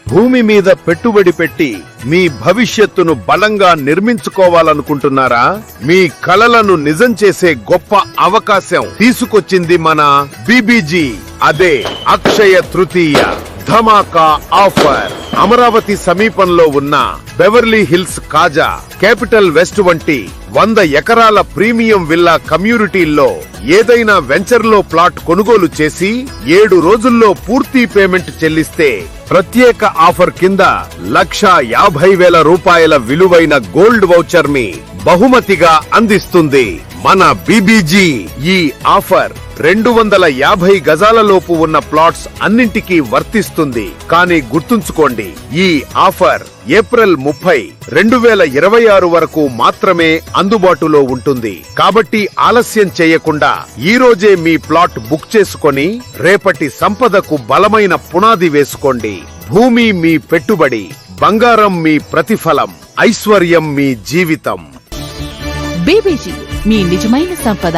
భూమి మీద పెట్టుబడి పెట్టి మీ భవిష్యత్తును బలంగా నిర్మించుకోవాలనుకుంటున్నారా? మీ కలలను నిజం చేసే గొప్ప అవకాశం తీసుకొచ్చింది మన బీబీజీ. అదే అక్షయ తృతీయ ధమాకా ఆఫర్. అమరావతి సమీపంలో ఉన్న బెవర్లీ హిల్స్, కాజా, క్యాపిటల్ వెస్ట్ వంటి 100 ఎకరాల ప్రీమియం విల్లా కమ్యూనిటీల్లో ఏదైనా వెంచర్లో ప్లాట్ కొనుగోలు చేసి 7 రోజుల్లో పూర్తి పేమెంట్ చెల్లిస్తే ప్రత్యేక ఆఫర్ కింద 1,50,000 రూపాయల విలువైన గోల్డ్ వౌచర్ ని బహుమతిగా అందిస్తుంది మన బీబీజీ. ఈ ఆఫర్ 250 గజాలలోపు ఉన్న ప్లాట్స్ అన్నింటికీ వర్తిస్తుంది. కానీ గుర్తుంచుకోండి, ఈ ఆఫర్ ఏప్రిల్ 30, 2026 వరకు మాత్రమే అందుబాటులో ఉంటుంది. కాబట్టి ఆలస్యం చేయకుండా ఈ రోజే మీ ప్లాట్ బుక్ చేసుకొని రేపటి సంపదకు బలమైన పునాది వేసుకోండి. భూమి మీ పెట్టుబడి, బంగారం మీ ప్రతిఫలం, ఐశ్వర్యం మీ జీవితం. బీబీజీ, మీ నిజమైన సంపద.